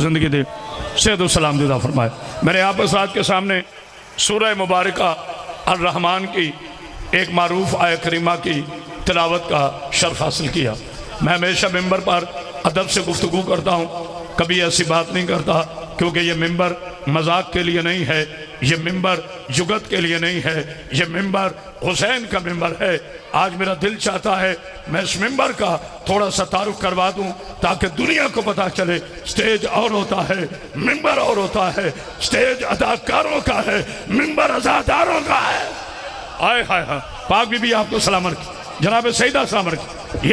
ज़िंदगी दे, सेहत सलाम दिदा फरमाए। मैंने आप हज़रात के सामने सूरह मुबारका अर-रहमान की एक मारूफ आय करीमा की तिलावत का शर्फ हासिल किया। मैं हमेशा मिंबर पर अदब से गुफ्तगू करता हूँ, कभी ऐसी बात नहीं करता, क्योंकि ये मिंबर मजाक के लिए नहीं है, ये मिंबर जुगत के लिए नहीं है, ये मिंबर हुसैन का मिंबर है। आज मेरा दिल चाहता है मैं इस मिंबर का थोड़ा सा तारुफ करवा दूं, ताकि दुनिया को पता चले स्टेज और होता है, मिंबर और होता है। स्टेज अदाकारों का है, मिंबर अजादारों का है। आए हाय हाय, पाक बीबी आपको सलामत की, जनाब सईदा सलामत की।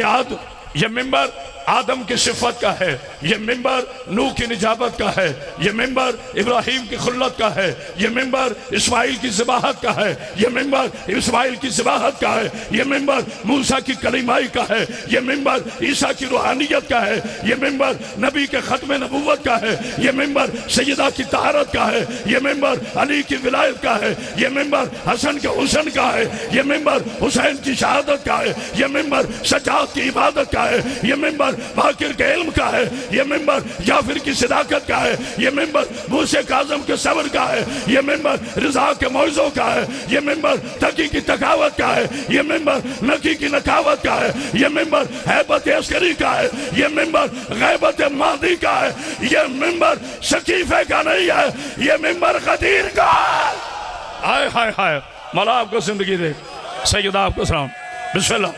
ये मिंबर आदम की सिफत का है, ये मिंबर नूह की निजाबत का है, ये मिंबर इब्राहिम की खुल्लत का है, ये मिंबर इस्माइल की ज़बाहत का है, ये मिंबर इस्माइल की ज़बाहत का है, ये मिंबर मूसा की कलीमाई का है, ये मिंबर ईसा की रूहानियत का है, ये मिंबर नबी के ख़त्म नबूवत का है, ये मिंबर सैयदा की तहारत का है, ये मिंबर अली की विलायत का है, ये मिंबर हसन के हुसन का है, ये मिंबर हुसैन की शहादत का है, ये मिंबर सजाद की इबादत का है, ये मिंबर बाकिर के इल्म का है, ये मिंबर जाफिर की सदाकत का है, ये मिंबर मूसे काज़म के सब्र का है, ये मिंबर रिजा के मौज़ों का है, ये मिंबर तकी की तकावत का है, ये मिंबर नकी की नकावत का है, ये मिंबर हैबत अस्करी का है, ये मिंबर गैबत मादी का है, ये मिंबर शकीफे का नहीं है, ये मिंबर खदीर का है। हाय हाय हाय, मौला आपको जिंदगी दे, सैयदा आपको सलाम। बिस्मिल्लाह।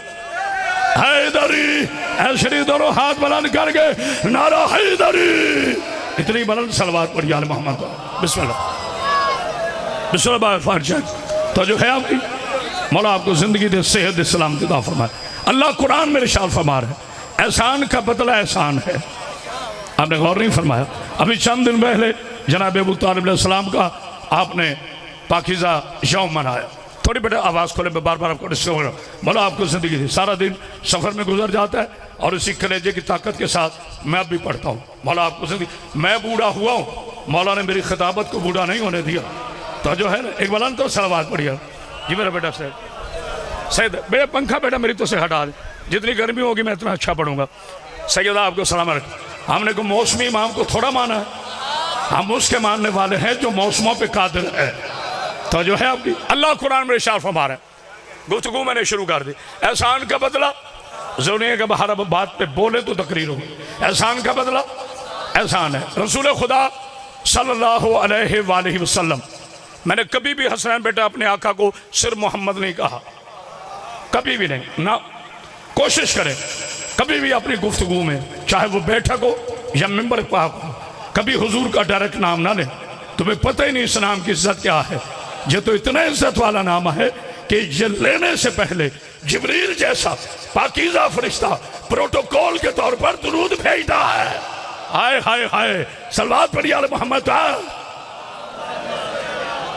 हैदरी, ऐशरी दोनों हाथ बुलंद करके नारा हैदरी, इतनी बुलंद सलवात पढ़ी आल मोहम्मद। बिस्मिल्लाह बिस्मिल्लाह। तो जो है आपकी मौला आपको जिंदगी दे, सेहत दे, सलामती अता फरमाए। अल्लाह कुरान में इरशाद फरमा है, एहसान का बदला एहसान है। आपने गौर नहीं फरमाया? अभी चंद दिन पहले जनाब अबू तालिब अलैहिस्सलाम का आपने पाकीज़ा यौम मनाया। थोड़ी बेटा आवाज़ खोले, मैं बार बार आपको डिस्टर्ब हो रहा हूँ। मौला आपको ज़िंदगी दी, सारा दिन सफ़र में गुजर जाता है और इसी कलेजे की ताकत के साथ मैं अब भी पढ़ता हूँ। मौला आपको ज़िंदगी, मैं बूढ़ा हुआ हूँ, मौला ने मेरी खिताबत को बूढ़ा नहीं होने दिया। तो जो है ना, एक बार तो सलवात पढ़िया जी मेरा बेटा सैयद, बेटा पंखा बेटा मेरी तो से हटा दे, जितनी गर्मी होगी मैं इतना अच्छा पढ़ूंगा। सैयदा आपको सलाम रख। हमने को मौसमी इमाम को थोड़ा माना है, हम उसके मानने वाले हैं जो मौसमों पे कादिर है। तो जो है आपकी अल्लाह कुरान में इरशाद फरमा रहा है, गुफ्तगू मैंने शुरू कर दी। एहसान का बदला जरूरी है कि हर बात पे बोले तो तकरीर हो। एहसान का बदला एहसान है। रसूल खुदा सल्लल्लाहु अलैहि वसल्लम, मैंने कभी भी हसनैन बेटा अपने आका को सिर मोहम्मद नहीं कहा, कभी भी नहीं ना। कोशिश करें कभी भी अपनी गुफ्तगू में, चाहे वो बैठक हो या मिंबर पाक हो, कभी हुजूर का डायरेक्ट नाम ना लें। तुम्हें पता ही नहीं इस नाम की इज्जत क्या है। ये तो इतना इज्जत वाला नाम है कि ये लेने से पहले जिब्रील जैसा पाकीज़ा फरिश्ता प्रोटोकॉल के तौर पर दुरूद भेजता है। हाय हाय हाय, सलवात पढ़िए आले मोहम्मद।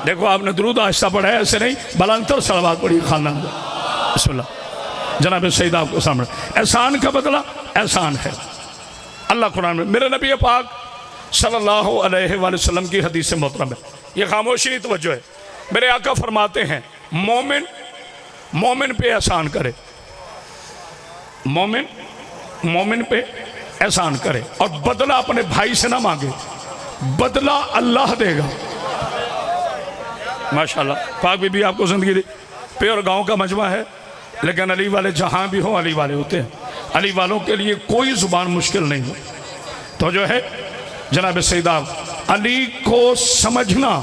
देखो आपने दुरूद आहिस्ता पढ़ा है, ऐसे नहीं, बलंतर सलवात पढ़िए खानदान। बिस्मिल्लाह। जनाब सईदा आपको सामने, एहसान का बदला एहसान है। अल्लाह कुरान में, मेरे नबी पाक सल्लल्लाहु अलैहि वसल्लम की हदीस मोहतरम है, ये खामोशी नहीं तवज्जो है। मेरे आका फरमाते हैं, मोमिन मोमिन पे एहसान करे, मोमिन मोमिन पे एहसान करे, और बदला अपने भाई से ना मांगे, बदला अल्लाह देगा। माशाल्लाह, पाक बीबी आपको जिंदगी दी। प्योर गांव का मजमा है, लेकिन अली वाले जहां भी हो अली वाले होते हैं। अली वालों के लिए कोई जुबान मुश्किल नहीं हो। तो जो है जनाब सईदा, अली को समझना,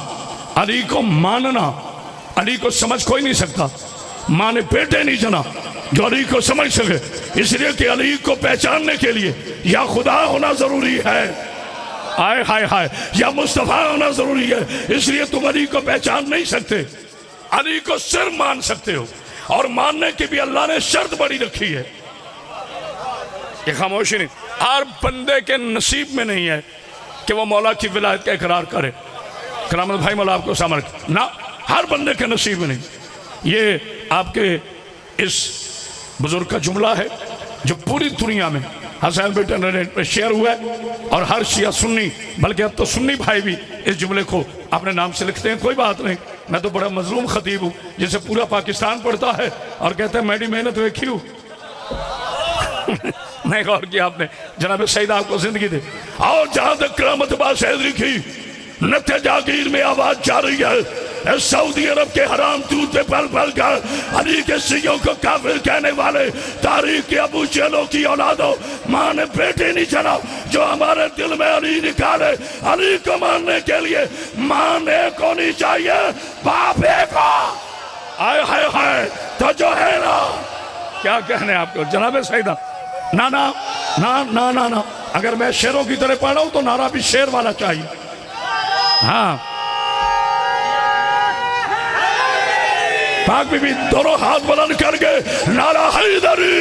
अली को मानना, अली को समझ कोई नहीं सकता, माने बेटे नहीं जना जो अली को समझ सके। इसलिए कि अली को पहचानने के लिए या खुदा होना जरूरी है, आय हाय हाय, या मुस्तफा होना जरूरी है। इसलिए तुम अली को पहचान नहीं सकते, अली को सिर्फ मान सकते हो, और मानने की भी अल्लाह ने शर्त बड़ी रखी है। ये खामोशी नहीं, हर बंदे के नसीब में नहीं है कि वो मौला की विलायत का इकरार करे। करामत भाई मौला आपको सामर ना, हर बंदे के नसीब में नहीं। ये आपके इस बुजुर्ग का जुमला है जो पूरी दुनिया में हसैन बेटे नेट पर शेयर हुआ है, और हर शिया सुन्नी, बल्कि अब तो सुन्नी भाई भी इस जुमले को अपने नाम से लिखते हैं। कोई बात नहीं, मैं तो बड़ा मजलूम खतीब हूँ जिसे पूरा पाकिस्तान पढ़ता है और कहता है मेरी मेहनत देखी हूँ। नहीं गौर किया आपने, जनाब सईद आपको जिंदगी दे। और जहां तक करामत बात हैदरी की नत्थे जागीर में आवाज जा रही है, सऊदी अरब के हराम दूध पे पल पल कर अली के सियों को काफिर कहने वाले तारीख के अबू चेलों की औलादों, माँ ने बेटे नहीं चला जो हमारे दिल में अली निकाले। अली को मारने के लिए माँ ने को नहीं चाहिए, बापे को। आय हाय हाय, तो जो है ना, क्या कहने आपको जनाब सईदा। ना ना ना ना ना ना, अगर मैं शेरों की तरह पढ़ रहा हूं तो नारा भी शेर वाला चाहिए। हाँ, पाक बीबी दोनों हाथ बुलंद करके नारा हैदरी,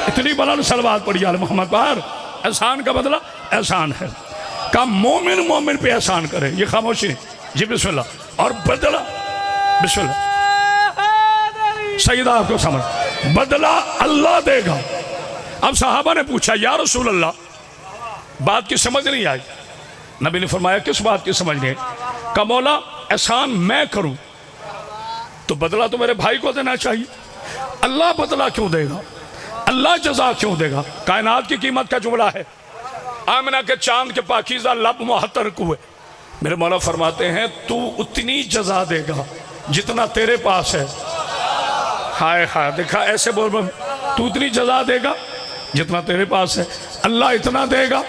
इतनी बुलंद सलवात पड़ी आले मोहम्मद पर। एहसान का बदला एहसान है, का मोमिन मोमिन पे एहसान करे, ये खामोशी नहीं जी। बिस्मिल्लाह। और बदला बिस्मिल्लाह, सईदा आपको समझ, बदला अल्लाह देगा। अब सहाबा ने पूछा या रसूल अल्लाह, बात की समझ नहीं आई। नबी ने फरमाया किस बात की समझ नहीं आई? का मौला एहसान मैं करूं तो बदला तो मेरे भाई को देना चाहिए, अल्लाह बदला क्यों देगा, अल्लाह जजा क्यों देगा? कायनात की कीमत का जुमला है। आमिना के चांद के पाकीज़ा लब मुहत्तर कुए, मेरे मौला फरमाते हैं तू उतनी जजा देगा जितना तेरे पास है। हाय हाय, देखा ऐसे बोल, तू उतनी जजा देगा जितना तेरे पास है, अल्लाह इतना देगा।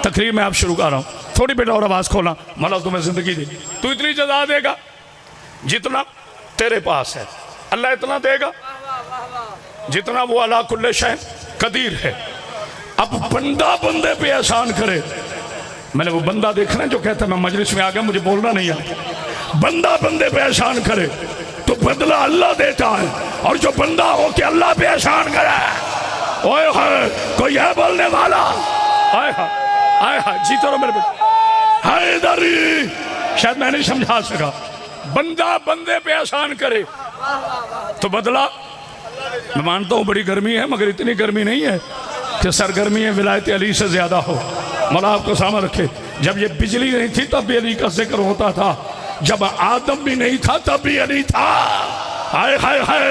तकरीर में आप शुरू कर रहा हूं, थोड़ी बेटा और आवाज खोला, मौला तुम्हें जिंदगी दे। तू इतनी जजा देगा जितना तेरे पास है, अल्लाह इतना देगा जितना वो अला कुल्ले शै कदीर है। अब बंदा बंदे पे एहसान करे, मैंने वो बंदा देखना जो कहता है मैं मजलिस में आ गया मुझे बोलना नहीं आता। बंदा बंदे पे एहसान करे तो बदला अल्लाह देता है, और जो बंदा हो के अल्लाह पे एहसान करे, ओए हाय कोई है बोलने वाला? आए हाय आए हाय, जीतो रहो मेरे बेटे हैदरी। शायद मैं नहीं समझा सका। बंदा बंदे पे एहसान करे तो बदला, मैं मानता हूं बड़ी गर्मी है मगर इतनी गर्मी नहीं है कि सरगर्मी है विलायत अली से ज्यादा हो। मौला आपको सामने रखे, जब ये बिजली नहीं थी तब भी अली का जिक्र होता था, जब आदम भी नहीं था तब भी अली था। हाय हाय हाय,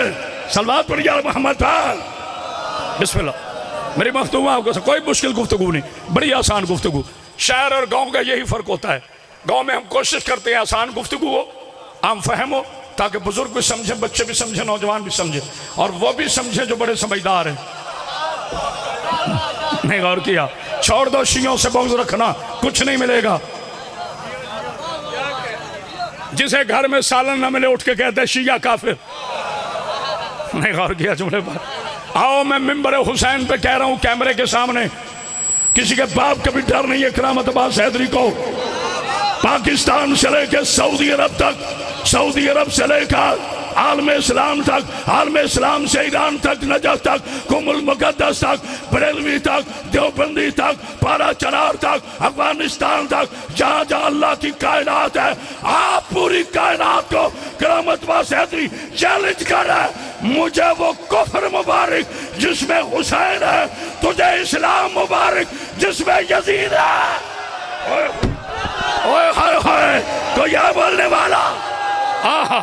सलवात पढ़ या मोहम्मद पर। बिस्मिल्लाह। मेरी मख्तूम आपको कोई मुश्किल गुफ्तगू नहीं, बड़ी आसान गुफ्तगू। शहर और गांव का यही फर्क होता है, गांव में हम कोशिश करते हैं आसान गुफ्तगू हो, आम फहम हो, ताकि बुजुर्ग भी समझे, बच्चे भी समझे, नौजवान भी समझे, और वो भी समझे जो बड़े समझदार हैं। नहीं गौर किया? छोड़ दो शियों से बुग़्ज़ रखना, कुछ नहीं मिलेगा। जिसे घर में सालन न मिले उठ के कहते शिया काफिर। नहीं गौर किया जुमले पर? आओ मैं मिंबर हुसैन पे कह रहा हूं कैमरे के सामने, किसी के बाप का भी डर नहीं है करामत अब्बास हैदरी को। पाकिस्तान से लेकर सऊदी अरब तक, सऊदी अरब से लेकर आलम इस्लाम तक, आलम इस्लाम से ईरान तक, नजफ तक, कुमुल मुकद्दस तक, बरेलवी तक, देवबंदी तक, पारा चनार तक, अफगानिस्तान तक, जहाँ जहाँ अल्लाह की कायनात है, आप पूरी कायनात को करामत अब्बास हैदरी चैलेंज कर रहा है। मुझे वो कुफ्र मुबारक जिसमें हुसैन है, तुझे इस्लाम मुबारक जिसमें यजीद है। ओए हाय हाय, तो यह बोलने वाला आहा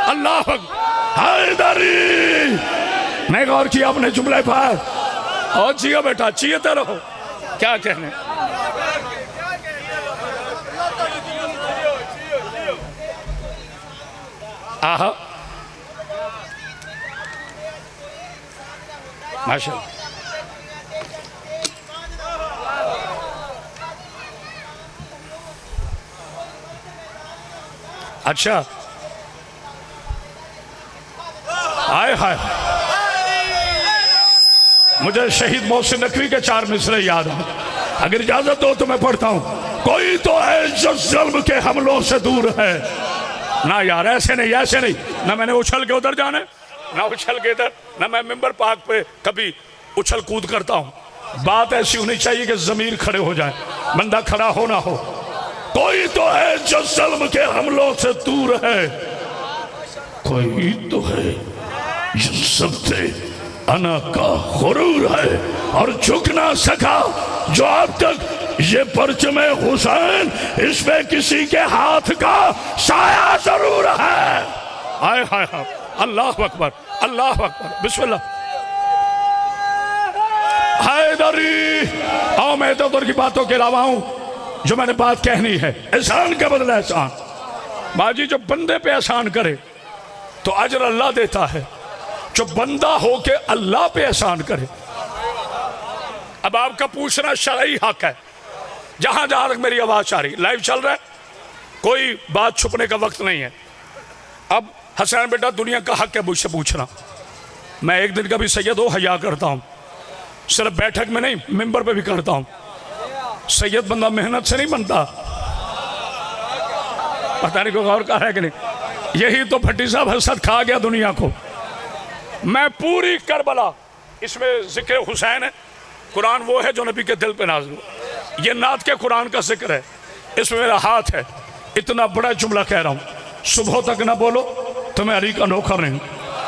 अल्लाह हैदरी। नहीं गौर किया अपने जुमले पर? और जियो बेटा, जियते रहो। क्या कहने? आहा माशाअल्लाह। अच्छा, हाय हाय, मुझे शहीद मोहसिन नकवी के 4 मिसरे याद हैं, अगर इजाजत दो तो मैं पढ़ता हूं। कोई तो है जो ज़ुल्म के हमलों से दूर है। ना यार ऐसे नहीं, ऐसे नहीं, ना मैंने उछल के उधर जाना, ना उछल के इधर, ना मैं मिंबर पाक पे कभी उछल कूद करता हूं। बात ऐसी होनी चाहिए कि जमीर खड़े हो जाए, बंदा खड़ा हो ना हो। कोई तो है जो ज़ुल्म के हमलों से दूर है, कोई तो है जो सबसे अना का गुरूर है, और झुक ना सका जो अब तक ये परचम हुसैन, इसमें किसी के हाथ का साया जरूर है। हाय हाय हाय, अल्लाह अकबर, अल्लाह अकबर। बिस्मिल्लाह। हैदरी। आओ मैं तो उधर की बातों के अलावा हूं जो मैंने बात कहनी है। एहसान के बदले एहसान। बाजी जो बंदे पे एहसान करे तो अजर अल्लाह देता है, जो बंदा हो के अल्लाह पे एहसान करे। अब आपका पूछना शरई हक है। जहां जहां तक मेरी आवाज आ रही, लाइव चल रहा है, कोई बात छुपने का वक्त नहीं है। अब हसनैन बेटा दुनिया का हक है मुझसे पूछना। मैं एक दिन का भी सैयद हो हया करता हूं, सिर्फ बैठक में नहीं मिंबर पे भी करता हूं। सैयद बंदा मेहनत से नहीं बनता। पता नहीं कोई गौर कर रहा है कि नहीं। यही तो भट्टी साहब हसद खा गया दुनिया को। मैं पूरी करबला, इसमें जिक्र हुसैन है, कुरान वो है जो नबी के दिल पे नाज़िल हुआ। ये नात के कुरान का जिक्र है, इसमें मेरा हाथ है। इतना बड़ा जुमला कह रहा हूँ, सुबह तक ना बोलो तो मैं अली का नौकर नहीं।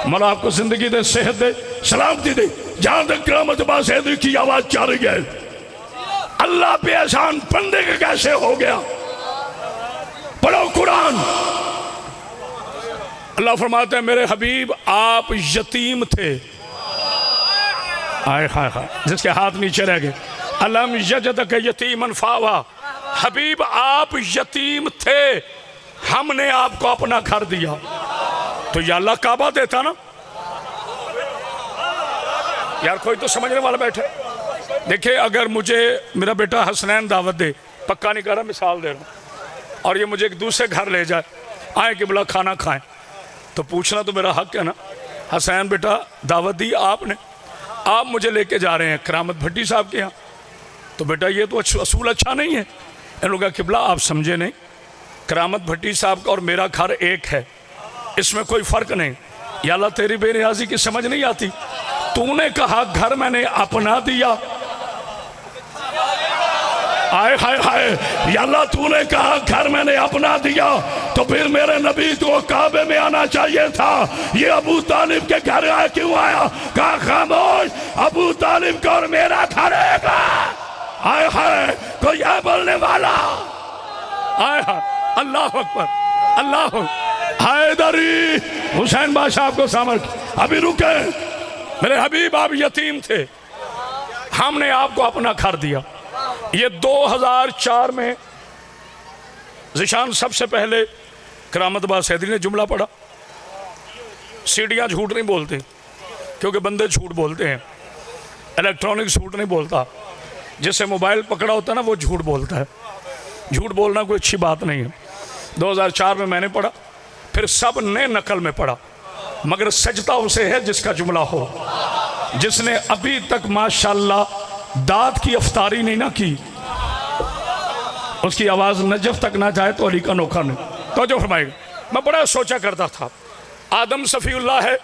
मौला आपको जिंदगी दे, सेहत दे, सलामती दे। जहां तक क़यामत बास हैदरी की आवाज जा रही है, अल्लाह पे एहसान बंदे का कैसे हो गया? पढ़ो कुरान। अल्लाह फरमाते हैं मेरे हबीब आप यतीम थे। आए हाय हाय, जिसके हाथ नीचे रह गए। अलम यजदक यतीमन फावा, हबीब आप यतीम थे, हमने आपको अपना घर दिया। तो या अल्लाह काबा देता ना यार, कोई तो समझने वाला बैठे। देखिए अगर मुझे मेरा बेटा हसनैन दावत दे, पक्का नहीं कर रहा, मिसाल दे रहा हूँ, और ये मुझे एक दूसरे घर ले जाए, आए कि बोला खाना खाएं, तो पूछना तो मेरा हक है ना। हसनैन बेटा दावत दी आपने, आप मुझे लेके जा रहे हैं करामत भट्टी साहब के यहाँ, तो बेटा ये तो असूल अच्छा नहीं है। इन लोगों का किबला आप समझे नहीं, करामत भट्टी साहब का और मेरा घर एक है, इसमें कोई फ़र्क नहीं। या अल्लाह तेरी बेनियाजी की समझ नहीं आती। तूने कहा घर मैंने अपना दिया, आए हाय हाय, या अल्लाह तूने कहा घर मैंने अपना दिया, तो फिर मेरे नबी को काबे में आना चाहिए था। ये अबू तालिब के घर आया क्यों आया? कहा खामोश, अबू तालिब का और मेरा घर एक। आए हाय, कोई है बोलने वाला? आए हाय, अल्लाह अकबर, अल्लाह। हैदरी हुसैन बादशाह को सामर्थ। अभी रुके, मेरे हबीब आप यतीम थे, हमने आपको अपना घर दिया। ये 2004 में ज़िशान सबसे पहले करामत बास हैदरी ने जुमला पढ़ा। सीढ़ियाँ झूठ नहीं बोलते, क्योंकि बंदे झूठ बोलते हैं। इलेक्ट्रॉनिक झूठ नहीं बोलता, जिससे मोबाइल पकड़ा होता है ना वो झूठ बोलता है। झूठ बोलना कोई अच्छी बात नहीं है। 2004 में मैंने पढ़ा, फिर सब ने नकल में पढ़ा, मगर सजता उसे है जिसका जुमला हो, जिसने अभी तक माशाल्लाह दाद की अफ्तारी नहीं ना की, उसकी आवाज़ नजफ तक ना जाए तो अली का नौकर नहीं। तो जो फरमाएगा, मैं बड़ा सोचा करता था, आदम सफ़ीउल्लाह है,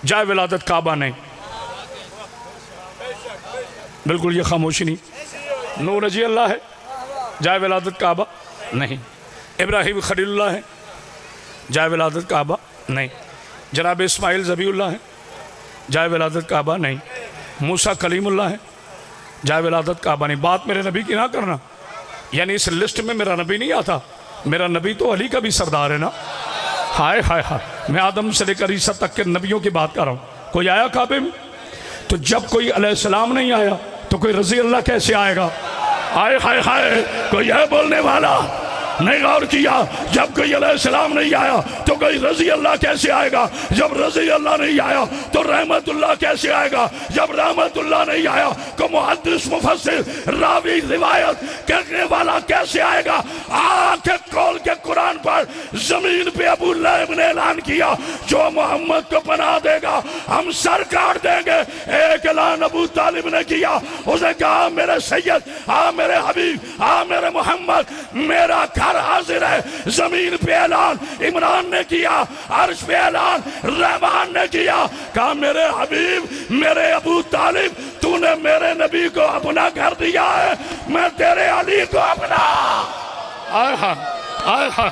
जाए विलादत काबा नहीं, बिल्कुल ये खामोशी नहीं। नूर रजी अल्लाह है, जाए विलादत काबा नहीं। इब्राहिम खलीलुल्लाह है, जाए विलादत काबा नहीं। जनाब इस्माइल ज़बीउल्लाह है, जाए विलादत काबा नहीं। मूसा कलीमुल्लाह है, जाए विलादत काबा नहीं। बात मेरे नबी की ना करना, यानी इस लिस्ट में मेरा नबी नहीं आता। मेरा नबी तो अली का भी सरदार है ना। हाय हाय हाय, मैं आदम से लेकर ईसा तक के नबियों की बात कर रहा हूँ। कोई आया काबे में? तो जब कोई अलैहिस्सलाम नहीं आया तो कोई रज़ी अल्लाह कैसे आएगा? हाय हाय हाय, कोई है बोलने वाला? नहीं गौर किया? जब कोई अलैहिस्सलाम नहीं आया तो कोई रज़ी अल्लाह कैसे आएगा? जब रज़ी अल्लाह नहीं आया तो रहमतुल्लाह कैसे आएगा? जब रहमतुल्लाह नहीं आया तो मुहद्दिस मुफस्सिर रावी रिवायत करने वाला कैसे आएगा? आंखें खोल के कुरान पर जमीन पे अबू लहब ने ऐलान किया, जो मोहम्मद को पनाह देगा हम सर काट देंगे। एक ऐलान अबू तालिब ने किया, उसने कहा मेरे सैयद, आ मेरे हबीब, आ मेरे मोहम्मद, मेरा घर हाजिर है। जमीन पे ऐलान इमरान ने किया, अर्श पे ऐलान रहमान ने किया, कहा मेरे हबीब, मेरे अबू तालिब, तूने मेरे नबी को अपना घर दिया है, मैं तेरे अली को अपना। आय हाय, आय हाय,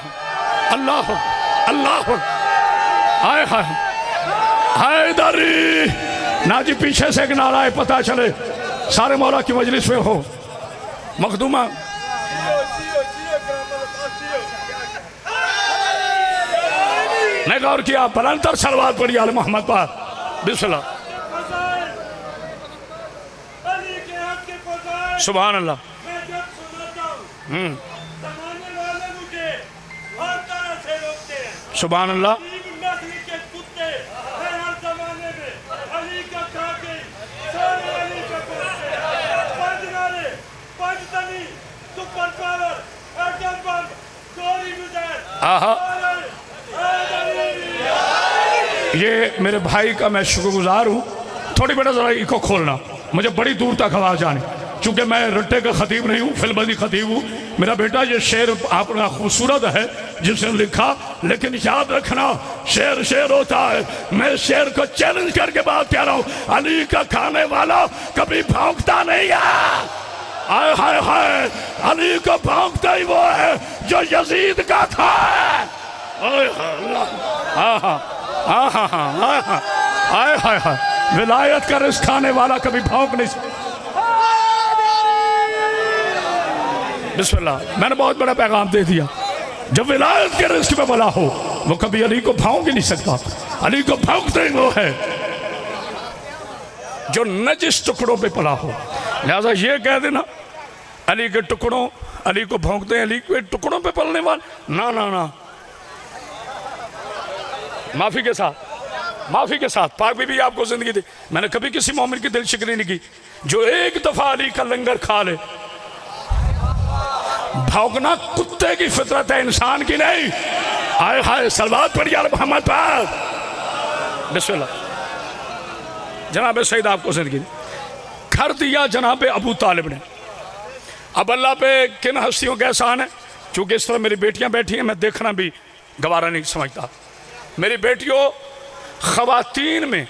अल्लाह अल्लाह, आय हाय, हैदरी। ना जी पीछे से एक नारा है, पता चले सारे मौला की मजलिस में हो। मखदूमा नहीं गौर किया? बुलंदतर सलवात पढ़ी आले मोहम्मद पर। बिस्मिल्लाह। सुभान अल्लाह। मैं जब सुनाता हूँ जमाने वाले मुझे हर तरह से रोकते हैं। सुभान अल्लाह। गरीब नस्ल के कुत्ते हैं हर जमाने में अली का खाके सारे अली का कोसते हैं। पंच नारे, पंच तनी, सुपर पावर, एटम बम, गोली गुजर। आहा, ये मेरे भाई का मैं शुक्रगुजार हूँ। थोड़ी बेटा ज़रा इको खोलना, मुझे बड़ी दूर तक आवाज़ आनी, चूँकि मैं रट्टे का खतीब नहीं हूँ, फिल्मी खतीब हूँ। मेरा बेटा ये शेर आपका खूबसूरत है जिसने लिखा, लेकिन याद रखना शेर शेर होता है। मैं शेर को चैलेंज करके बात कह रहा हूँ, अली का खाने वाला कभी भौंकता नहीं है। हाय हाय हाय, अली को भौंकता ही वो है जो यजीद का था। हाँ हाँ हाँ हाँ हाँ हाँ, हाय हाय हाय, विलायत का रिस्क खाने वाला कभी भौंक नहीं सकता। बिस्मिल्लाह, मैंने बहुत बड़ा पैगाम दे दिया। जब विलायत के रिस्क में बला हो वो कभी अली को भौंक ही नहीं सकता। अली को भौंकते ही वो है जो नजिस टुकड़ों पे पला हो। लिहाजा ये कह देना अली के टुकड़ों, अली को भौंकते हैं, अली के टुकड़ों पे पलने वाले, ना ना ना। माफी के साथ पाक बीबी आपको जिंदगी दी। मैंने कभी किसी मोमिन की दिल शिकनी नहीं की। जो एक दफा अली का लंगर खा ले, भौंकना कुत्ते की फितरत है, इंसान की नहीं। हाय हाय, सलवात पढ़िए यार मोहम्मद पर। बिस्मिल्लाह। जनाब सईद आपको जिंदगी दी। कर दिया जनाब अबू तालिब ने। अब अल्लाह पे किन हस्तियों का एहसान है, चूँकि इस तरह मेरी बेटियां बैठी हैं, मैं देखना भी गवारा नहीं समझता। मेरी बेटियों, ख़वातीन में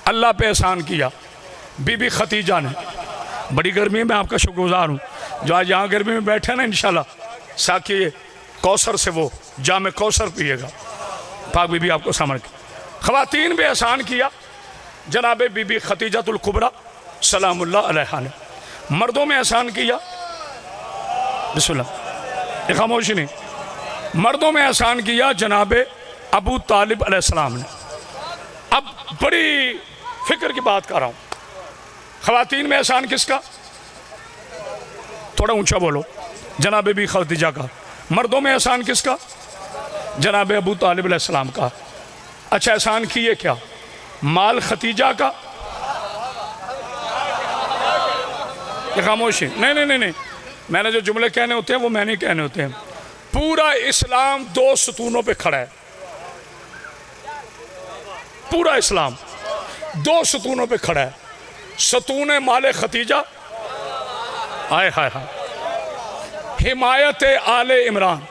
अल्लाह पे एहसान किया। बीबी खतीजा ने, बड़ी गर्मी में आपका शुक्रगुजार हूँ जो आज यहाँ गर्मी में बैठे ना, इंशाल्लाह साकी कौसर से वो जाम कौसर पिएगा। पाक बीबी आपको सामने ख़वातीन पे एहसान किया जनाब बीबी खतीजतुल कुबरा सलामुल्लाह अलैहा ने। मर्दों में एहसान किया, बिस्मिल्लाह, ये खामोशी नहीं, मर्दों में एहसान किया जनाब अबू तालिब अलैहिस्सलाम ने। अब बड़ी फिक्र की बात कर रहा हूँ। ख़वातीन में एहसान किसका? थोड़ा ऊंचा बोलो। जनाब बीबी खतीजा का। मर्दों में एहसान किसका? जनाब अबू तालिब अलैहिस्सलाम का। अच्छा, एहसान किए क्या? माल खतीजा का। ये खामोशी नहीं नहीं नहीं नहीं, मैंने जो जुमले कहने होते हैं वो मैंने कहने होते हैं। पूरा इस्लाम दो सतूनों पे खड़ा है। पूरा इस्लाम दो सतूनों पे खड़ा है। सतून माल खतीजा, हाय हाय हाय, हिमायत आले इमरान।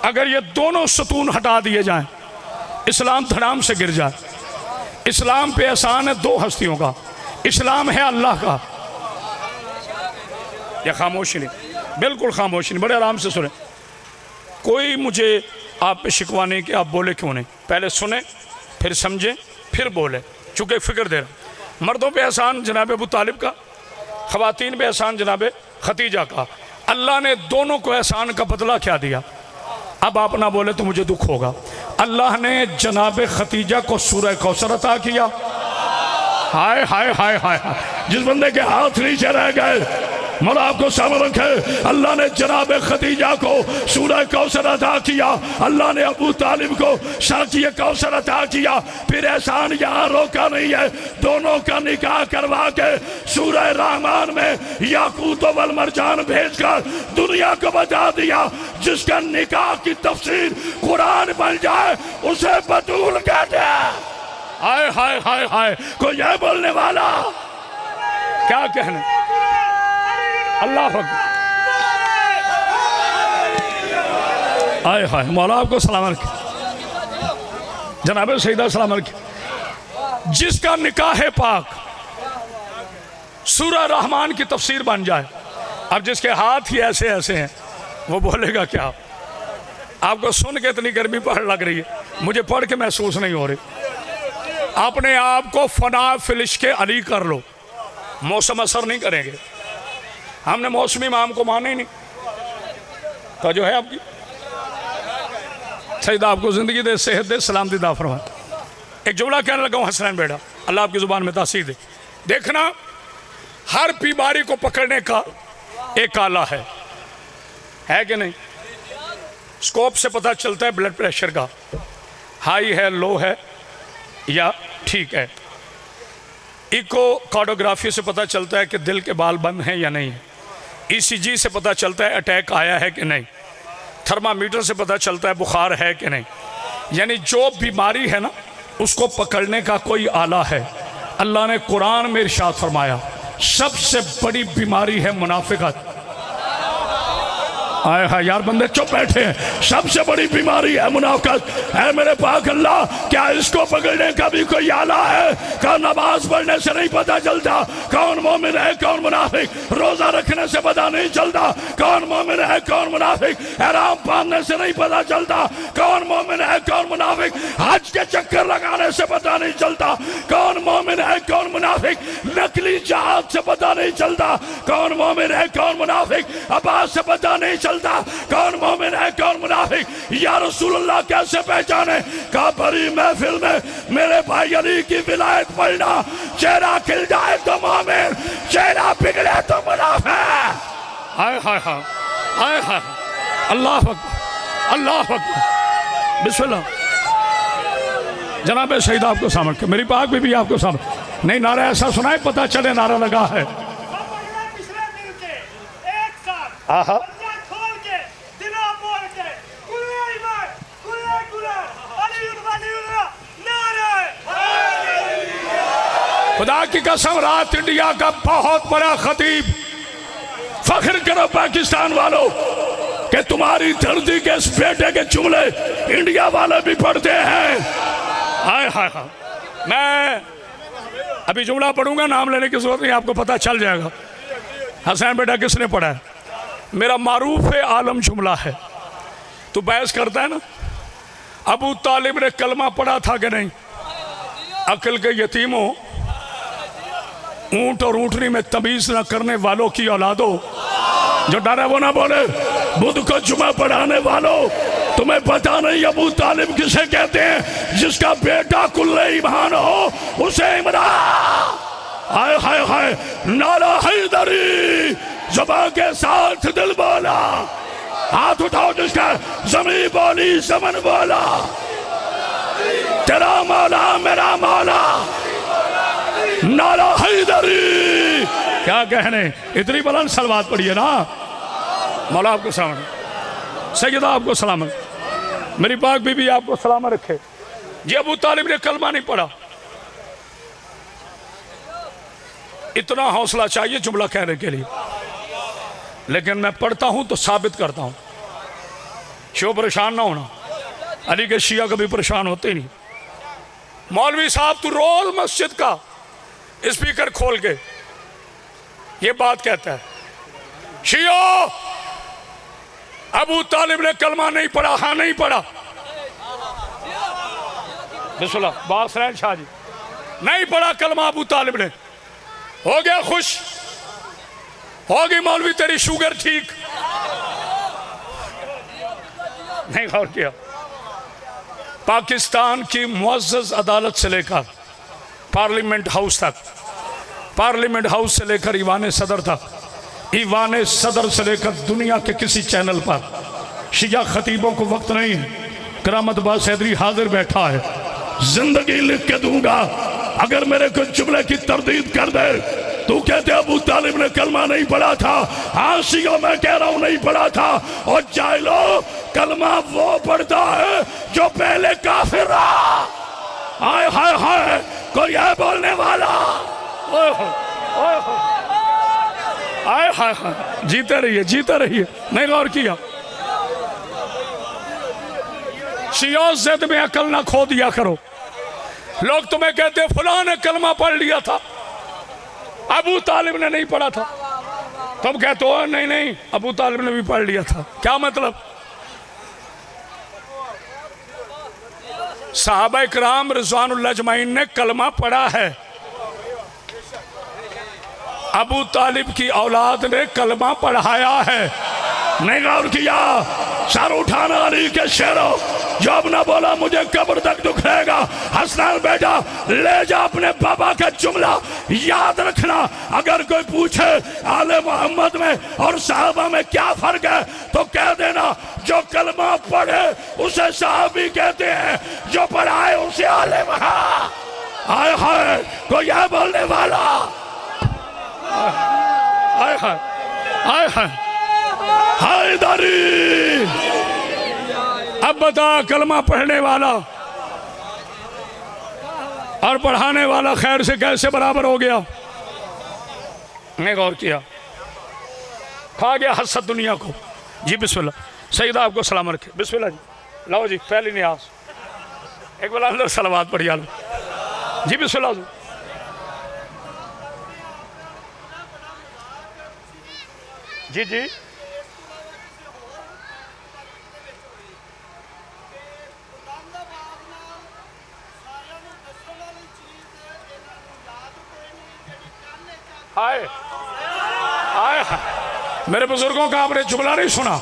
अगर ये दोनों सतून हटा दिए जाएं, इस्लाम धड़ाम से गिर जाए। इस्लाम पे एहसान है दो हस्तियों का। इस्लाम है अल्लाह का। या खामोशी नहीं, बिल्कुल खामोशी नहीं, बड़े आराम से सुने। कोई मुझे आप पे शिकवा नहीं कि आप बोले क्यों नहीं। पहले सुने, फिर समझें, फिर बोले, चूँकि फिक्र दे रहा। मर्दों पे एहसान जनाब अबू तालिब का, ख़वातीन पे एहसान जनाब खतीजा का। अल्लाह ने दोनों को एहसान का बदला क्या दिया? अब आप ना बोले तो मुझे दुख होगा। अल्लाह ने जनाब खतीजा को सूरह कौसर अता किया। हाय हाय हाय हाय हाय, जिस बंदे के हाथ नीचे रह गए मौला आपको सामने रखे। अल्लाह ने जनाब खतीजा को सूरह कौसर अता किया। अल्लाह ने अबू तालिब को साक़िए कौसर अता किया। फिर एहसान यहाँ रोका नहीं है, दोनों का निकाह करवा के सूरह रहमान में याकूत वल मरजान भेजकर दुनिया को बता दिया। जिसका निकाह की तफसीर कुरान बन जाए उसे बतूल कहते हैं। हाय हाय हाय हाय, कोई यह बोलने वाला क्या कहने? अल्लाह हाय हाय, मौला आपको सलामत रखे। जनाब सईदा सलामत रखे। जिसका निकाह पाक सूरह रहमान की तफसीर बन जाए, अब जिसके हाथ ही ऐसे ऐसे हैं वो बोलेगा क्या? आपको सुन के इतनी गर्मी पड़ लग रही है, मुझे पढ़ के महसूस नहीं हो रही। अपने आप को फना फिलिश के अली कर लो, मौसम असर नहीं करेंगे। हमने मौसमी इमाम को माना ही नहीं। तो जो है आपकी सईदा आपको ज़िंदगी दे, सेहत दे, सलामती दा फरमाए। एक जुमला कहने लगा हूँ हसनैन बेटा, अल्लाह आपकी ज़ुबान में तासीर दे। देखना हर बीमारी को पकड़ने का एक आला है कि नहीं? स्कोप से पता चलता है ब्लड प्रेशर का, हाई है, लो है या ठीक है। इको कार्डियोग्राफी से पता चलता है कि दिल के बाल बंद हैं या नहीं। ईसीजी से पता चलता है अटैक आया है कि नहीं। थर्मामीटर से पता चलता है बुखार है कि नहीं। यानी जो बीमारी है ना, उसको पकड़ने का कोई आला है। अल्लाह ने कुरान में इरशाद फरमाया, सबसे बड़ी बीमारी है मुनाफिकत। आए हाय यार, बंदे चुप बैठे हैं। सबसे बड़ी बीमारी है मुनाफिकत। है मेरे पाक अल्लाह, क्या इसको पकड़ने का भी कोई आला है? क्या नमाज पढ़ने से नहीं पता चलता कौन मोमिन है कौन मुनाफिक? रोजा रखने से पता नहीं चलता कौन मोमिन है कौन मुनाफिक? हराम बांधने से नहीं पता चलता कौन मोमिन है कौन मुनाफिक? हज के चक्कर लगाने से पता नहीं चलता कौन मोमिन है कौन मुनाफिक? नकली जहाज से पता नहीं चलता कौन मोमिन है कौन मुनाफिक? आवाज से पता नहीं चलता कौन मोमिन है कौन मुनाफिक? या रसूलुल्लाह कैसे पहचाने? का बड़ी महफिल में मेरे भाई अली की विलायत पढ़ना, चेहरा खिल जाए तो मोमिन, चेहरा बिगड़े तो मुनाफिक। हाय हाय हाय हाय हाय, अल्लाह अकबर अल्लाह अकबर, बिस्मिल्लाह। जनाब शहीद आपको सामने के, मेरी पाक भी आपको सामने नहीं, नारा ऐसा सुनाए पता चले नारा लगा है। आहा खुदा की कसम, रात इंडिया का बहुत बड़ा खतीब, फख्र करो पाकिस्तान वालों कि तुम्हारी धरती के इस बेटे के जुमले इंडिया वाले भी पढ़ते हैं। हाय हाय हाय, मैं अभी जुमला पढ़ूंगा, नाम लेने की जरूरत नहीं, आपको पता चल जाएगा हसैन बेटा किसने पढ़ा है। मेरा मारूफ आलम जुमला है। तू बहस करता है ना, अबू तालिब ने कलमा पढ़ा था कि नहीं? अकल के यतीमों, ऊंट और ऊंटनी में तमीज न करने वालों की औलादो, जो डरा वो ना बोले। बुध को जुमा पढ़ाने वालों, तुम्हें पता नहीं अबू तालिब किसे कहते हैं? जिसका बेटा कुल्ले ईमान हो उसे इमरान। हाय हाय हाय, नारा हैदरी, ज़बान के साथ दिल बोला, हाथ उठाओ जिसका, ज़मीन बोली ज़मन बोला, तेरा मौला मेरा मौला, नारा हैदरी। क्या कहने, इतनी बुलंद सलवात पड़ी है ना। मौला आपको सलामत, सैयदा आपको सलामत, मेरी पाक बीबी आपको सलामत रखे। ये अबू तालिब ने कलमा नहीं पढ़ा। इतना हौसला चाहिए जुमला कहने के लिए, लेकिन मैं पढ़ता हूं तो साबित करता हूं। शो परेशान ना होना, अली के शिया कभी परेशान होते नहीं। मौलवी साहब, तू रोज मस्जिद का स्पीकर खोल के ये बात कहता है, शिया अबू तालिब ने कलमा नहीं पढ़ा। हाँ नहीं पढ़ा, बिस्मिल्लाह बासरैन शाह जी, नहीं पढ़ा कलमा अबू तालिब ने। हो गया खुश, होगी मौलवी तेरी शुगर ठीक। नहीं गौर किया, पाकिस्तान की मुअज़्ज़ज़ अदालत से लेकर पार्लियामेंट हाउस तक, पार्लियामेंट हाउस से लेकर ईवान सदर तक, ईवान सदर से लेकर दुनिया के किसी चैनल पर शिया खतीबों को वक्त नहीं है। करामत बास हैदरी हाजिर बैठा है, जिंदगी लिख के दूंगा अगर मेरे कुछ जुमले की तरदीद कर दे। तू कहते अबू तालिब ने कलमा नहीं पढ़ा था। हाँ शिया, मैं कह रहा हूं नहीं पढ़ा था। और जाहिलो, कलमा वो पढ़ता है जो पहले काफिर रहा। हाय हाय हाय, कोई है बोलने वाला? हाय हाय हाय, जीते रहिए जीते रहिए, नहीं गौर किया। शिया जिद में अकल ना खो दिया करो। लोग तुम्हें कहते फलां ने कलमा पढ़ लिया था, अबू तालिब ने नहीं पढ़ा था। तुम कहते हो नहीं नहीं अबू तालिब ने भी पढ़ लिया था। क्या मतलब? सहाबा इकराम रिज़वानुल्लाह अजमईन ने कलमा पढ़ा है। अबू तालिब की औलाद ने कलमा पढ़ाया है। नहीं गौर किया? सर उठाना अली के शेरों, जब ना बोला मुझे कब्र तक दुखेगा। हसनैन बेटा ले जा अपने बाबा का जुमला, याद रखना अगर कोई पूछे आले मोहम्मद में और साहबा में क्या फर्क है तो कह देना जो कलमा पढ़े उसे साहबी कहते हैं, जो पढ़ाए उसे आलिम है। हाय हाय कोई है बोलने वाला? हाय हाय हाय हाय हैदरी। अब बता कलमा पढ़ने वाला और पढ़ाने वाला खैर से कैसे बराबर हो गया? मैं गौर किया, खा गया हसद दुनिया को। जी बिस्मिल्लाह, सईदा आपको सलाम रखे। बिस्मिल्लाह जी, लाओ जी पहली न्यास, एक बार अंदर सलावात पढ़िया लो जी। बिस्मिल्लाह जी जी। हाय हाय मेरे बुजुर्गों का आपने जुमला नहीं सुना?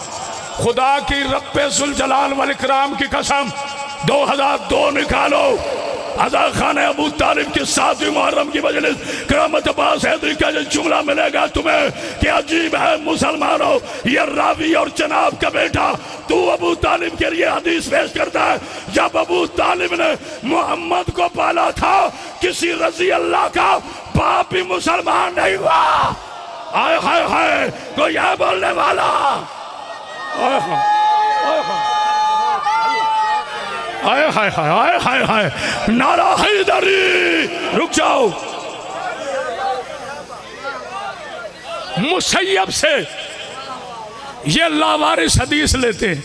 खुदा की रब्बे जुल जलाल वल इकराम की कसम 2002 निकालो, अदा खान अबू तालिब के 7वीं मुहर्रम की मजलिस करामत अब्बास हैदरी का जो जुमला मिलेगा तुम्हें कि अजीब है मुसलमानों, ये रावी और जनाब का बेटा तू अबू तालिब के लिए हदीस पेश करता है। जब अबू तालिब ने मोहम्मद को पाला था किसी रजी अल्लाह का बाप भी मुसलमान नहीं हुआ। हाय हाय हाय कोई है बोलने वाला? हाय हाय हाय हाय हाय हाय नारा हैदरी। रुक जाओ, मुसैयब से ये लावारिस हदीस लेते हैं।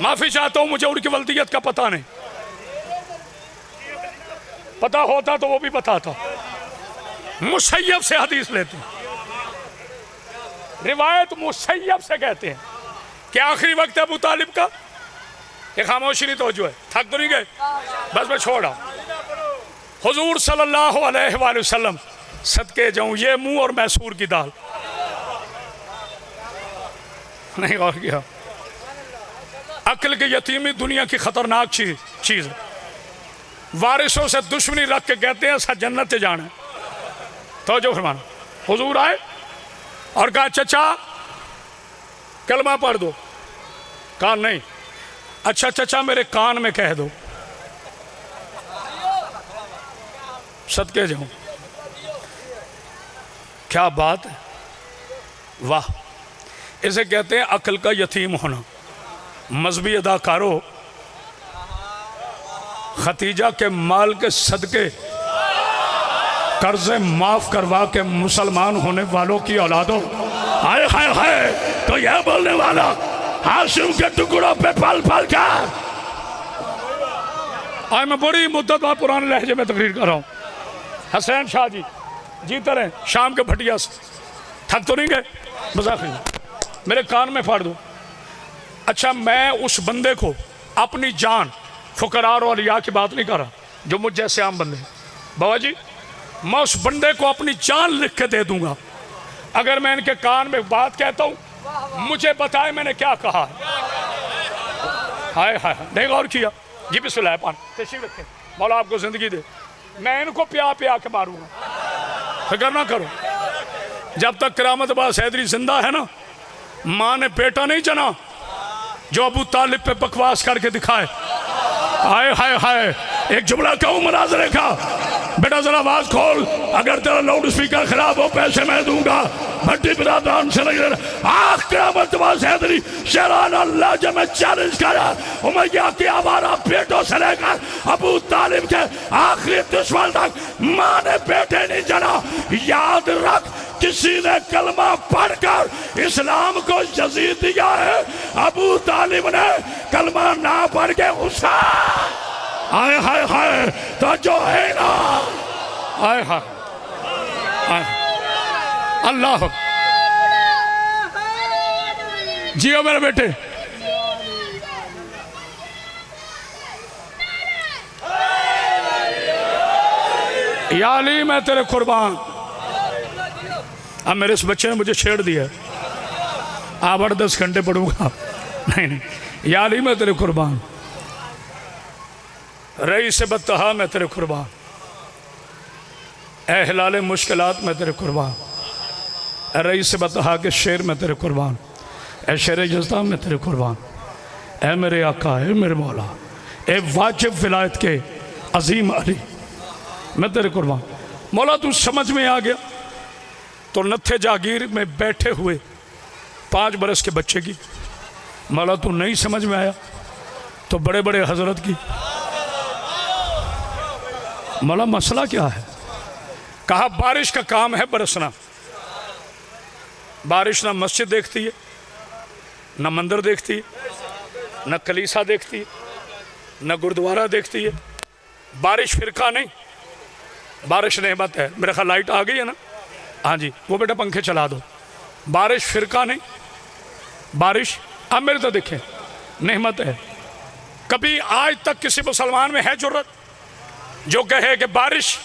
माफी चाहता हूं, मुझे उनकी वल्दियत का पता नहीं, पता होता तो वो भी बताता। मुसैयब से हदीस लेते हैं, रिवायत मुसैयब से कहते हैं कि आखिरी वक्त है अबू तालिब का। ये खामोशी नहीं तवज्जो है, थक तो नहीं गए? बस मैं छोड़ा। हुजूर सल्लल्लाहु अलैहि वसल्लम सदके जाऊं, ये मुंह और मैसूर की दाल नहीं गौर किया। अक्ल की यतीमी दुनिया की खतरनाक चीज है। वारिसों से दुश्मनी रख के कहते हैं सा जन्नत से जाना। तो जो फरमाना, हुजूर आए और कहा चचा कलमा पढ़ दो। कान नहीं, अच्छा चचा मेरे कान में कह दो। सदके जाऊं, क्या बात है, वाह। इसे कहते हैं अक्ल का यतीम होना। मजहबी अदाकारों, खतीजा के माल के सदके कर्जे माफ करवा के मुसलमान होने वालों की औलादों, हाय हाय हाय तो यह बोलने वाला हाशिम के टुकड़ों पे पल पल कर। आज मैं बड़ी मुद्दत बाद पुराने लहजे में तकरीर कर रहा हूँ। हसैन शाह जी जीते रहे शाम के भटिया से, थक तो नहीं गए? मजाक नहीं, मेरे कान में फाड़ दो। अच्छा मैं उस बंदे को अपनी जान, फुकरार और या की बात नहीं कर रहा जो मुझ जैसे आम बंदे, बाबा जी मैं उस बंदे को अपनी जान लिख के दे दूंगा अगर मैं इनके कान में बात कहता हूं मुझे बताए मैंने क्या कहा। हाय हाय नहीं गौर किया? जी बिस्मिल्लाह, पान तशरीफ रखें, मौला आपको जिंदगी दे। मैं इनको प्या के मारूंगा, फिक्र ना करो। जब तक करामत अब्बास हैदरी जिंदा है ना, माँ ने बेटा नहीं जना जो अबू तालिब पे बकवास करके दिखाए। हाय हाय हाय एक जुमला कहूं मुनाज़रे का, बेटा जरा आवाज खोल, अगर तेरा लाउड स्पीकर खराब हो पैसे मैं दूंगा। भट्टी बिरादरान से हैदरी शेरान अल्लाह जब मैं चैलेंज करा उमैया के आवारा बेटों से लेकर अबू तालिब के आखिरी दुश्मन तक माँ ने बेटे नहीं जना। याद रख किसी ने कलमा पढ़कर इस्लाम को यजीद दिया है, अबू तालिब ने कलमा ना पढ़ के उसा। हाय हाय हाय तो जो है ना, हाय हाय अल्लाह जियो मेरे बेटे। या अली मैं तेरे कुर्बान। अब मेरे इस बच्चे ने मुझे छेड़ दिया, आप 8-10 घंटे पढ़ूंगा नहीं, या अली मैं तेरे कुर्बान, रई से बत्तहा मैं तेरे कुर्बान, ए हिलाले मुश्किलात मैं तेरे कुर्बान, ए रई से बत्तहा के शेर मैं तेरे कुर्बान, ए शेर जज़्दा मैं तेरे कुर्बान, ए मेरे आका, ए मेरे मौला, ए वाजिब विलायत के अजीम अली मैं तेरे कुर्बान। मौला तू समझ में आ गया तो नत्थे जागीर में बैठे हुए 5 बरस के बच्चे की, मौला तू नहीं समझ में आया तो बड़े बड़े हजरत की। मौला मसला क्या है? कहा बारिश का काम है बरसना। बारिश ना मस्जिद देखती है, ना मंदिर देखती है, ना कलीसा देखती है, ना गुरुद्वारा देखती है। बारिश फिरका नहीं, बारिश नेमत है। मेरे ख्याल लाइट आ गई है ना? हाँ जी, वो बेटा पंखे चला दो। बारिश फिरका नहीं, बारिश अब मेरे तो देखें नेमत है। कभी आज तक किसी मुसलमान में है जुर्रत जो कहे कि बारिश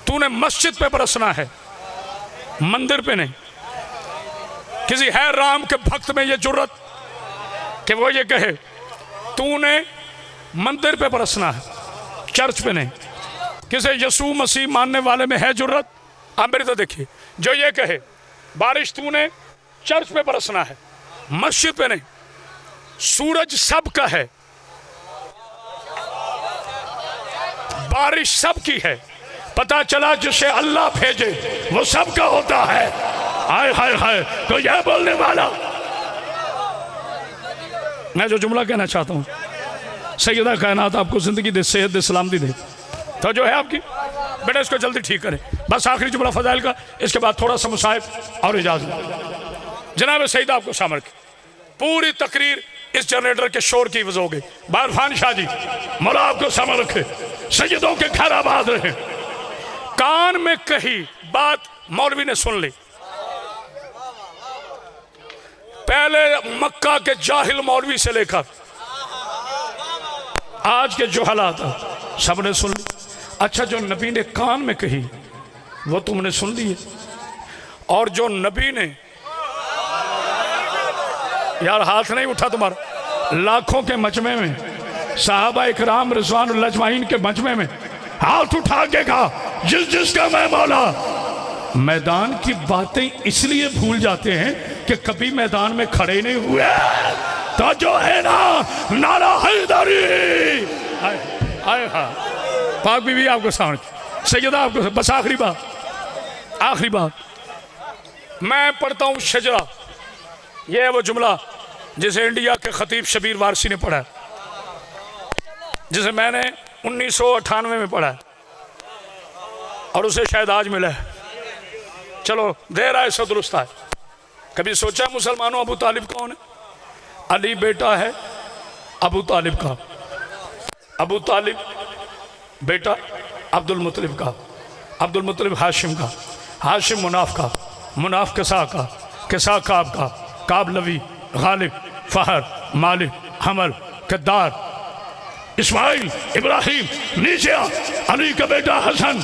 तूने मस्जिद पे बरसना है, मंदिर पे नहीं? किसी है राम के भक्त में ये जुर्रत कि वो ये कहे तूने मंदिर पे बरसना है, चर्च पे नहीं? किसी यसू मसीह मानने वाले में है जुर्रत? आप मेरी तो देखिए, जो ये कहे बारिश तूने चर्च पे बरसना है, मस्जिद पे नहीं। सूरज सबका है, बारिश सबकी है। पता चला जिसे अल्लाह भेजे वो सबका होता है। हाय हाय हाय, तो यह बोलने वाला। मैं जो जुमला कहना चाहता हूँ, सैयदा कायनात आपको जिंदगी दे, सेहत दे, सलामती दे। तो जो है आपकी बेटा इसको जल्दी ठीक करें। बस आखिरी जुमला फजाइल का, इसके बाद थोड़ा सा मुसाहिब और इजाजत। जनाब सईद आपको सामर की पूरी तकरीर इस जनरेटर के शोर की वजह हो गई। बारफान शाह जी मौला आपको सामर रखे, सैयदों के घर आबाद रहे। कान में कही बात मौलवी ने सुन ली। पहले मक्का के जाहिल मौलवी से लेकर आज के जो हालात सबने सुन ली। अच्छा, जो नबी ने कान में कही वो तुमने सुन ली है, और जो नबी ने, यार हाथ नहीं उठा तुम्हारा, लाखों के मजमे में साहबा इकराम रिज़वानुल्लाह अजमाइन के मजमे में हाथ उठा के कहा जिस जिसका मैं मौला। मैदान की बातें इसलिए भूल जाते हैं कि कभी मैदान में खड़े नहीं हुए। तो जो है ना नारा हैदरी, आए हाँ पाक बीवी आपको सामने, सैयदा आपको। बस आखिरी बात मैं पढ़ता हूँ शजरा। ये है वो जुमला जिसे इंडिया के खतीब शबीर वारसी ने पढ़ा है, जिसे मैंने 1998 में पढ़ा है और उसे शायद आज मिला है। चलो देर आए सो दुरुस्त है। कभी सोचा मुसलमानों अबू तालिब कौन है? अली बेटा है अबू तालिब का, अबू तालिब बेटा अब्दुल मुत्तलिब का, अब्दुल मुत्तलिब हाशिम का, हाशिम मुनाफ का, मुनाफ किसा का, किसा काब का, काब लवी, गालिब, फहर, मालिक, हमल, कद्दार, इस्माइल, इब्राहिम, नीचे अली का बेटा हसन,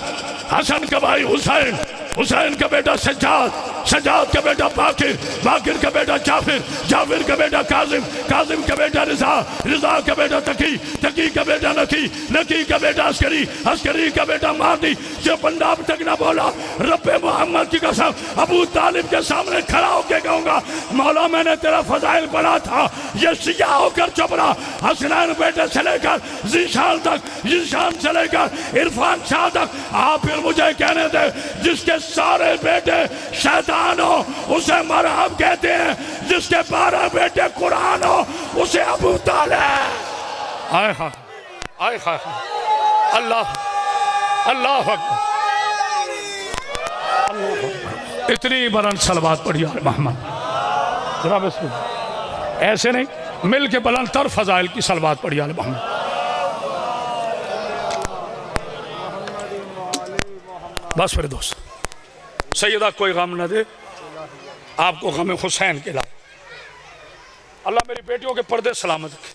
हसन का भाई हुसैन, हुसैन का बेटा सज्जाद, सज्जाद का बेटा बाकिर, बाकिर का बेटा जाफिर, जाफिर का बेटा काजिम, काजिम का बेटा रिजा, रिजा का बेटा तकी, तकी का बेटा नकी, नकी का बेटा अस्करी, अस्करी का बेटा मादी। जो पंजाब तक ना बोला, रब्बे मोहम्मद की कसम अबू तालिब के सामने खड़ा होकर कहूंगा मौला मैंने तेरा फजाइल पढ़ा था। ये सिया होकर चुप रहा। हसनैन बेटे से लेकर जीशान तक, जीशान से लेकर इरफान शाह तक, आप फिर मुझे कहने दे जिसके सारे बेटे शैतान हो उसे मरहब कहते हैं, जिसके 12 बेटे कुरान हो उसे अबू तालिब। आए हा, आए हा, अल्लाह अल्लाह अकबर, इतनी बुलंद सलवात पढ़ी यार मोहम्मद। जरा बिस्मिल्लाह, ऐसे नहीं, मिल के बुलंद तर फजाइल की सलवात पढ़ी यार मोहम्मद। बस फिर दोस्त, सैयदा कोई गम न दे आपको, गम हुसैन के ला। अल्लाह मेरी बेटियों के पर्दे सलामत रखे।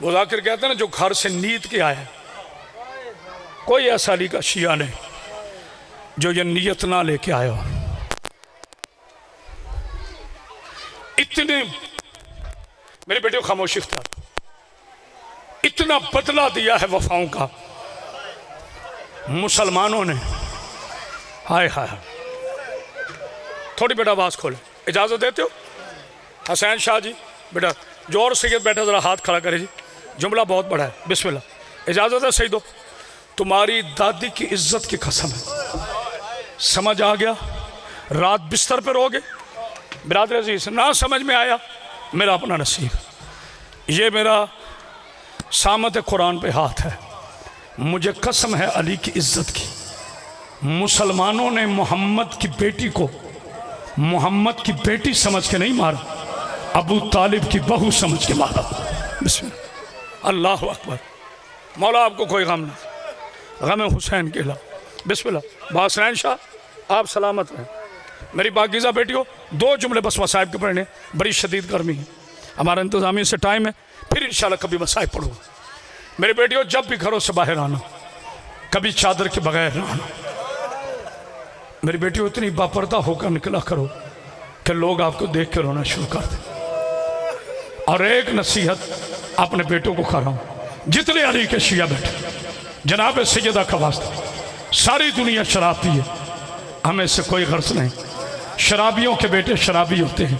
वो जाकिर कहते हैं ना, जो घर से नीयत के आया, कोई ऐसा अली का शिया नहीं जो ये नीयत ना लेके आया हो। इतने मेरे बेटे को खामोशी इख्तियार, इतना बदला दिया है वफाओं का मुसलमानों ने। हाय हाय, थोड़ी बेटा आवाज़ खोले, इजाज़त देते हो? हसैन शाह जी बेटा, जो और सैयद बैठा ज़रा हाथ खड़ा करे जी, जुमला बहुत बड़ा है, बिस्मिल्लाह। इजाज़त है सही दो। तुम्हारी दादी की इज्जत की कसम है, समझ आ गया? रात बिस्तर पर रहोगे बिरादर अजीज, ना समझ में आया मेरा अपना नसीब। ये मेरा सामत कुरान पे हाथ है, मुझे कसम है अली की इज्जत की। मुसलमानों ने मोहम्मद की बेटी को मोहम्मद की बेटी समझ के नहीं मारा, अबू तालिब की बहू समझ के मारा। बिस्मिल्लाह, अल्लाह अकबर। मौला आपको कोई गम ना, गम हुसैन के ला। बिस्मिल्लाह। बासरैन शाह आप सलामत रहें। मेरी बागीज़ा बेटियों, दो जुमले बस मसाइब के पढ़ने, बड़ी शदीद गर्मी है, हमारा इंतज़ामी से टाइम है, फिर इंशाल्लाह कभी मसाइब पढ़ूँगा। मेरी बेटियों, जब भी घरों से बाहर आना, कभी चादर के बगैर ना आना। मेरी बेटियों, इतनी बापर्दा होकर निकला करो कि लोग आपको देख कर रोना शुरू कर दें। और एक नसीहत अपने बेटों को कर रहा हूँ, जितने अली के शिया बैठे, जनाब सैयदा का वास्ता, सारी दुनिया शराब पिए, हमें इससे कोई गर्ज नहीं। शराबियों के बेटे शराबी होते हैं,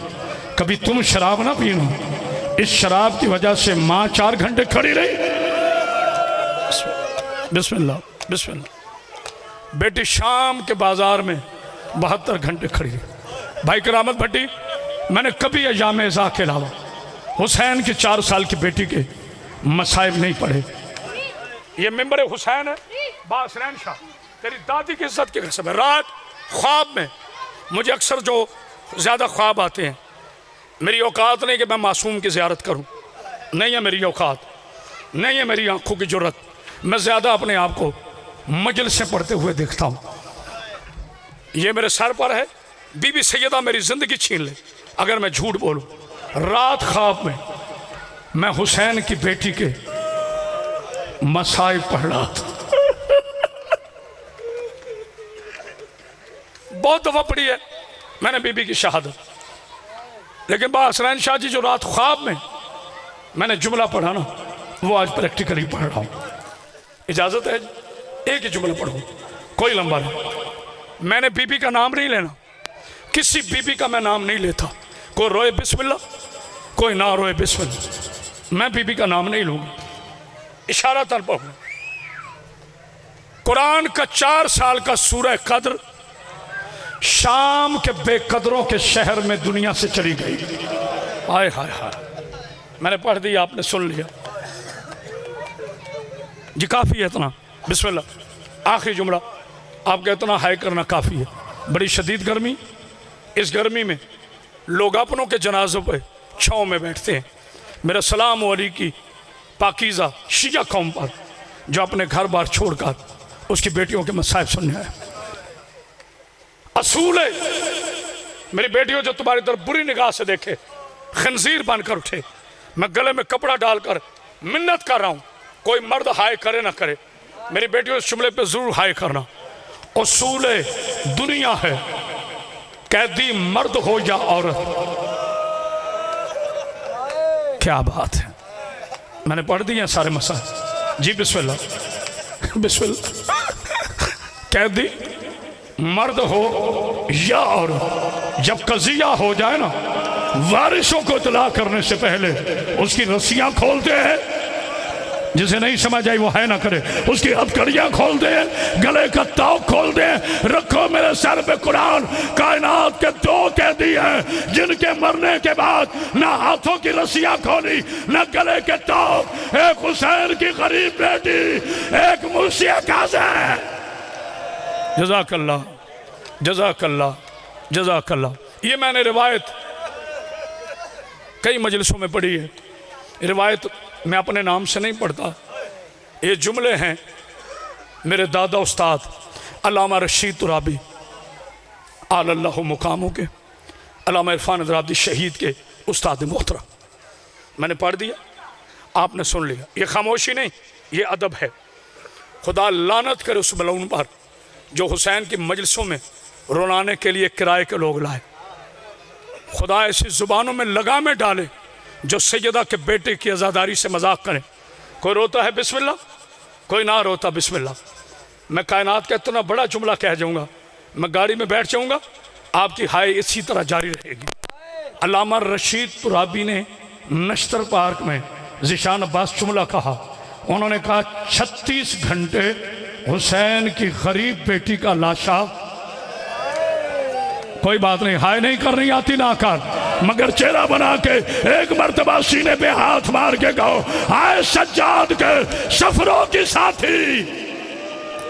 कभी तुम शराब ना पीना। इस शराब की वजह से माँ 4 घंटे खड़ी रही। बिस्मिल्लाह बिस्मिल्लाह। बेटी शाम के बाजार में 72 घंटे खड़ी रही। भाई करामत भट्टी, मैंने कभी अयाम इज़ा के अलावा हुसैन की 4 साल की बेटी के मसाइब नहीं पढ़े। ये मेंबर हुसैन है, बासरैन शाह, तेरी दादी की इज्जत की कसम है। रात ख्वाब में मुझे अक्सर जो ज़्यादा ख्वाब आते हैं, मेरी औकात नहीं कि मैं मासूम की ज़ियारत करूं, नहीं है मेरी औकात, नहीं है मेरी आंखों की जुर्रत। मैं ज़्यादा अपने आप को मजलिसें पढ़ते हुए देखता हूं। ये मेरे सर पर है, बीबी सैयदा मेरी ज़िंदगी छीन ले अगर मैं झूठ बोलूं। रात ख्वाब में मैं हुसैन की बेटी के मसाइब पढ़ रहा था। बहुत दफ़ा पढ़ी है मैंने बीबी की शहादत, लेकिन बासरैन शाह जी जो रात ख्वाब में मैंने जुमला पढ़ा ना, वो आज प्रैक्टिकली पढ़ रहा हूँ। इजाज़त है? एक ही जुमला पढ़ूँ, कोई लंबा नहीं। मैंने बीबी का नाम नहीं लेना, किसी बीबी का मैं नाम नहीं लेता। कोई रोए बिस्मिल्लाह, कोई ना रोए बिस्मिल्लाह, मैं बीबी का नाम नहीं लूँगा। इशारा तन पढ़ूँ। कुरान का 4 साल का सूरह कद्र शाम के बेकदरों के शहर में दुनिया से चली गई। हाय हाय हाय, मैंने पढ़ दिया, आपने सुन लिया जी, काफ़ी है इतना। बिस्मिल्लाह। आखिरी जुमला, आपका इतना हाई करना काफ़ी है। बड़ी शदीद गर्मी, इस गर्मी में लोग अपनों के जनाजों पे छाँव में बैठते हैं। मेरा सलाम अली की पाकीज़ा शिया कौम पर, जो अपने घर बार छोड़कर उसकी बेटियों के मसाइब सुनने आए। असूल है मेरी बेटियों, जो तुम्हारी तरफ बुरी निगाह से देखे, खंजीर बनकर उठे। मैं गले में कपड़ा डालकर मिन्नत कर रहा हूँ, कोई मर्द हाय करे ना करे, मेरी बेटियों इस जुमले पे जरूर हाय करना। असूल दुनिया है, कैदी मर्द हो या औरत। क्या बात है, मैंने पढ़ दिए सारे मसाइल जी। बिस्मिल्लाह बिस्मिल्लाह। कैदी मर्द हो या औरत, जब कजिया हो जाए ना, वारिसों को इतला करने से पहले उसकी रस्सियां खोलते हैं। जिसे नहीं समझ आई वो है ना करे, उसकी हथकड़ियां खोल दे, गले का ताव खोल दे। रखो मेरे सर पे कुरान, कायनात के 2 कैदी हैं जिनके मरने के बाद ना हाथों की रस्सियां खोली, ना गले के ताव। एक हुसैन की गरीब बेटी, एक मुर्शिया काज़ी। जज़ाकल्लाह जज़ाकल्लाह जज़ाकल्लाह। ये मैंने रिवायत कई मजलिसों में पढ़ी है। रिवायत मैं अपने नाम से नहीं पढ़ता, ये जुमले हैं मेरे दादा उस्ताद अल्लामा रशीद तुराबी आलल्लाहु मुकामों के, अल्लामा इरफान दराबी शहीद के उस्ताद मोहतरम। मैंने पढ़ दिया, आपने सुन लिया। ये खामोशी नहीं, ये अदब है। खुदा लानत करे उस मलऊन पर जो हुसैन की मजलिसों में रुलाने के लिए किराए के लोग लाए। खुदा ऐसी ज़ुबानों में लगामें डाले जो सैयदा के बेटे की आज़ादारी से मजाक करें। कोई रोता है बिस्मिल्लाह, कोई ना रोता बिस्मिल्लाह। मैं कायनात का इतना बड़ा जुमला कह जाऊँगा, मैं गाड़ी में बैठ जाऊँगा, आपकी हाय इसी तरह जारी रहेगी। अल्लामा रशीद तुराबी ने नश्तर पार्क में ज़िशान अब्बास जुमला कहा। उन्होंने कहा 36 घंटे हुसैन की गरीब बेटी का लाशा, कोई बात नहीं, हाय नहीं करनी आती ना कर, मगर चेहरा बना के एक मर्तबा सीने पे हाथ मार के कहो, हाय सज्जाद के सफरों की साथी,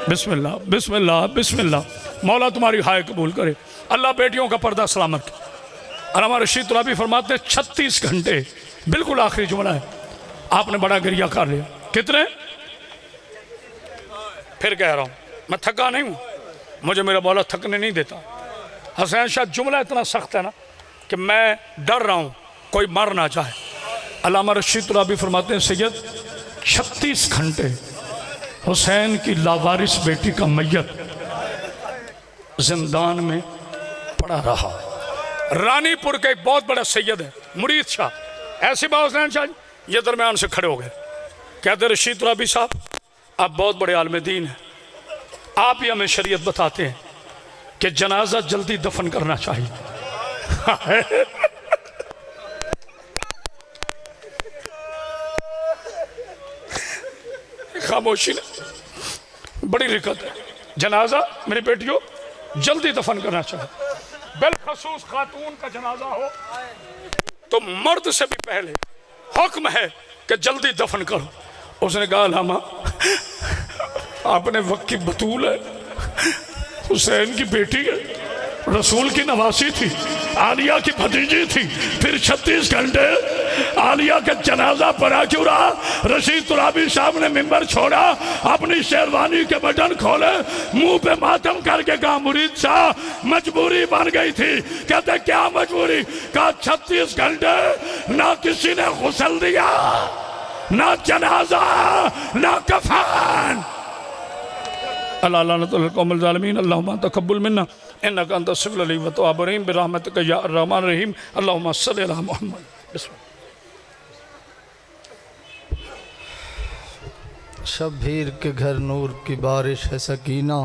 बिस्मिल्लाह बिस्मिल्लाह बिस्मिल्लाह। मौला तुम्हारी हाय कबूल करे, अल्लाह बेटियों का पर्दा सलामत करे। और हमारे रशीद तुराबी फरमाते 36 घंटे, बिल्कुल आखिरी जुमला है, आपने बड़ा गिरिया कर लिया। कितने? फिर कह रहा हूं, मैं थका नहीं हूं, मुझे मेरा मौला थकने नहीं देता। हसैन शाह जुमला इतना सख्त है ना कि मैं डर रहा हूं कोई मर ना जाए। अल्लामा रशीद तुराबी फरमाते हैं सैयद 36 घंटे हुसैन की लावारिस बेटी का मैयत जिंदान में पड़ा रहा। रानीपुर के एक बहुत बड़ा सैयद है मुरीद शाह, ऐसी बात हुसैन शाह ये दरमियान से खड़े हो गए, कहते रशीद तुराबी साहब आप बहुत बड़े आलिम दीन हैं, आप ही हमें शरीयत बताते हैं कि जनाजा जल्दी दफन करना चाहिए। खामोशी ने बड़ी दिक्कत है, जनाजा मेरी बेटियों जल्दी दफन करना चाहिए। बिलखसूस खातून का जनाजा हो तो मर्द से भी पहले हुक्म है कि जल्दी दफन करो। उसने कहा लामा आपने वक्त की बतूल है, हुसैन की बेटी है, रसूल की नवासी थी, आलिया की भतीजी थी, फिर 36 घंटे आलिया का जनाजा पड़ा क्यों रहा? रशीद तुराबी साहब ने मिंबर छोड़ा, अपनी शेरवानी के बटन खोले, मुंह पे मातम करके कहा मुरीद शाह मजबूरी बन गई थी। कहते क्या मजबूरी? कहा 36 घंटे ना किसी ने गुस्ल दिया, ना जनाजा, ना कफन। अल्लाहुम्मा तक़ब्बल मिन्ना इन्नका अंतस समीउल अलीम व तव्वाबुर रहीम बिरहमतिका या अर्रहमानिर रहीम अल्लाहुम्मा सल्लि अला मुहम्मद। शब्बीर के घर नूर की बारिश है सकीना,